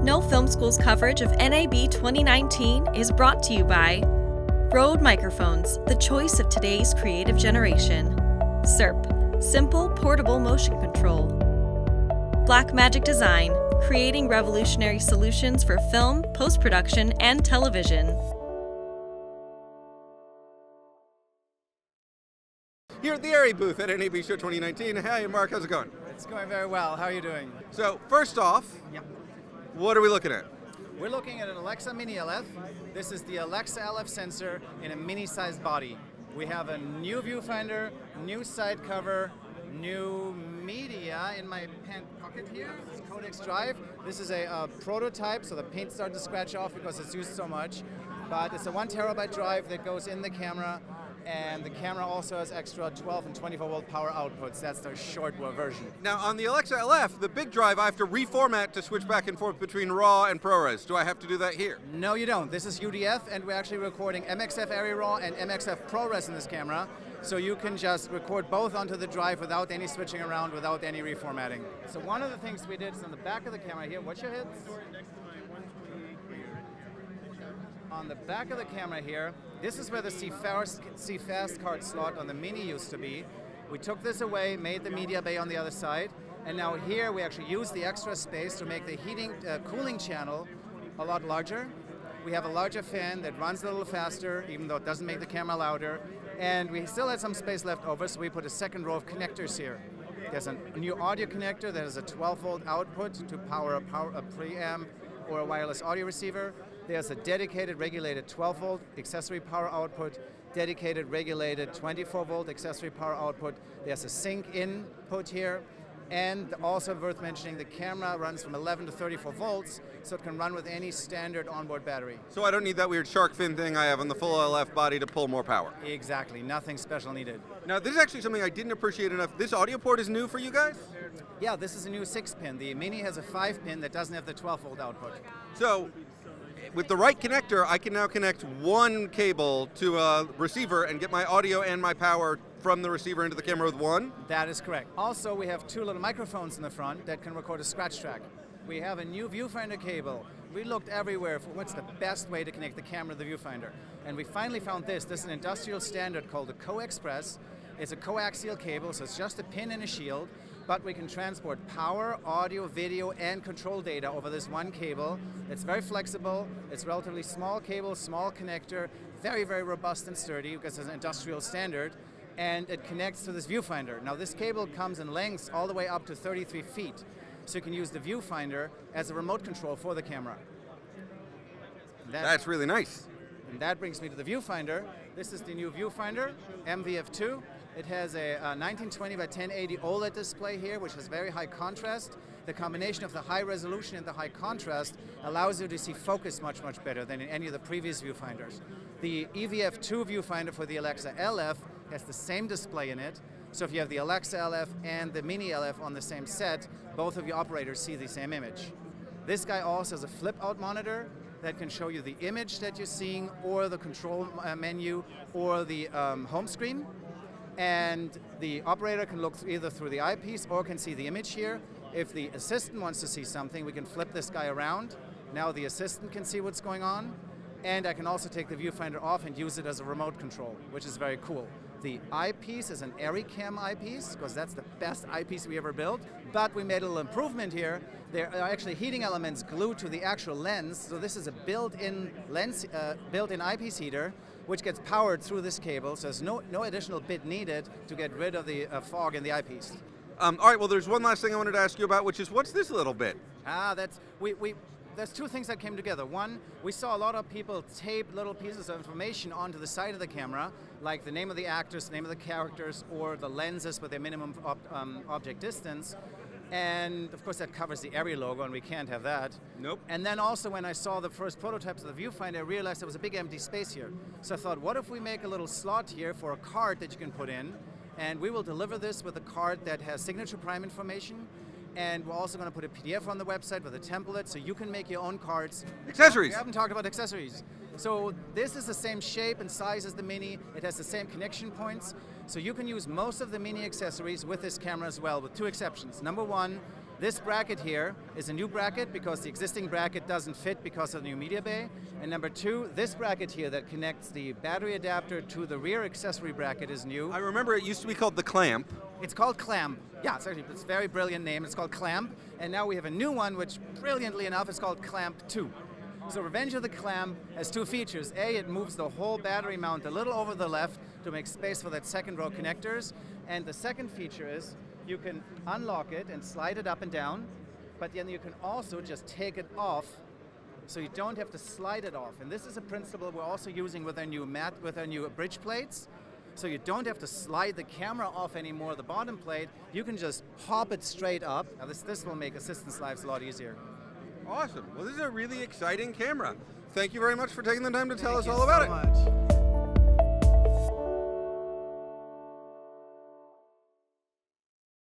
No Film School's coverage of NAB 2019 is brought to you by Rode Microphones, the choice of today's creative generation. SERP, simple, portable motion control. Blackmagic Design, creating revolutionary solutions for film, post-production, and television. Here at the ARRI booth at NAB Show 2019. Hey, Mark, how's it going? It's going very well. How are you doing? So, first off, what are we looking at? We're looking at an Alexa Mini LF. This is the Alexa LF sensor in a mini-sized body. We have a new viewfinder, new side cover, new media in my pant pocket here. It's Codex Drive. This is a prototype, so the paint started to scratch off because it's used so much. But it's a 1 terabyte drive that goes in the camera. And the camera also has extra 12 and 24 volt power outputs. That's the short version. Now, on the Alexa LF, the big drive, I have to reformat to switch back and forth between RAW and ProRes. Do I have to do that here? No, you don't. This is UDF, and we're actually recording MXF ARRI RAW and MXF ProRes in this camera. So you can just record both onto the drive without any switching around, without any reformatting. So one of the things we did is on the back of the camera here. What's your hits? On the back of the camera here, this is where the C-Fast card slot on the Mini used to be. We took this away, made the media bay on the other side, and now here we actually use the extra space to make the cooling channel a lot larger. We have a larger fan that runs a little faster, even though it doesn't make the camera louder, and we still had some space left over, so we put a second row of connectors here. There's a new audio connector that has a 12 volt output to power a preamp or a wireless audio receiver. There's a dedicated regulated 12 volt accessory power output, dedicated regulated 24 volt accessory power output. There's a sync input here, and also worth mentioning, the camera runs from 11 to 34 volts, so it can run with any standard onboard battery. So I don't need that weird shark fin thing I have on the full LF body to pull more power. Exactly, nothing special needed. Now, this is actually something I didn't appreciate enough. This audio port is new for you guys? Yeah, this is a new 6-pin. The Mini has a 5-pin that doesn't have the 12 volt output. So, with the right connector, I can now connect one cable to a receiver and get my audio and my power from the receiver into the camera with one? That is correct. Also, we have 2 little microphones in the front that can record a scratch track. We have a new viewfinder cable. We looked everywhere for what's the best way to connect the camera to the viewfinder. And we finally found this. This is an industrial standard called the Co-Express. It's a coaxial cable, so it's just a pin and a shield, but we can transport power, audio, video, and control data over this one cable. It's very flexible. It's a relatively small cable, small connector, very, very robust and sturdy because it's an industrial standard, and it connects to this viewfinder. Now, this cable comes in lengths all the way up to 33 feet, so you can use the viewfinder as a remote control for the camera. That's really nice. And that brings me to the viewfinder. This is the new viewfinder, MVF2. It has a 1920 by 1080 OLED display here, which has very high contrast. The combination of the high resolution and the high contrast allows you to see focus much, much better than in any of the previous viewfinders. The EVF2 viewfinder for the Alexa LF has the same display in it. So if you have the Alexa LF and the Mini LF on the same set, both of your operators see the same image. This guy also has a flip-out monitor that can show you the image that you're seeing, or the control menu, or the home screen. And the operator can look either through the eyepiece or can see the image here. If the assistant wants to see something, we can flip this guy around. Now the assistant can see what's going on. And I can also take the viewfinder off and use it as a remote control, which is very cool. The eyepiece is an ARRI Cam eyepiece, because that's the best eyepiece we ever built. But we made a little improvement here. There are actually heating elements glued to the actual lens. So this is a built-in lens, built-in eyepiece heater, which gets powered through this cable. So there's no additional bit needed to get rid of the fog in the eyepiece. All right, well, there's one last thing I wanted to ask you about, which is, what's this little bit? There's 2 things that came together. One, we saw a lot of people tape little pieces of information onto the side of the camera, like the name of the actors, the name of the characters, or the lenses with their minimum object distance. And of course that covers the ARRI logo, and we can't have that. Nope. And then also when I saw the first prototypes of the viewfinder, I realized there was a big empty space here. So I thought, what if we make a little slot here for a card that you can put in, and we will deliver this with a card that has signature prime information. And we're also going to put a PDF on the website with a template, so you can make your own cards. Accessories. We haven't talked about accessories. So this is the same shape and size as the Mini. It has the same connection points. So you can use most of the Mini accessories with this camera as well, with 2 exceptions. Number one, This bracket here is a new bracket because the existing bracket doesn't fit because of the new media bay. And number two, this bracket here that connects the battery adapter to the rear accessory bracket is new. I remember it used to be called the clamp. It's called Clamp. Yeah, it's a very brilliant name. It's called Clamp. And now we have a new one, which brilliantly enough is called Clamp 2. So Revenge of the Clamp has two features. A, it moves the whole battery mount a little over the left to make space for that second row connectors. And the second feature is you can unlock it and slide it up and down, but then you can also just take it off so you don't have to slide it off. And this is a principle we're also using with our new bridge plates. So you don't have to slide the camera off anymore, the bottom plate. You can just pop it straight up. Now this will make assistants' lives a lot easier. Awesome. Well, this is a really exciting camera. Thank you very much for taking the time to tell us all Thank you about so it. much.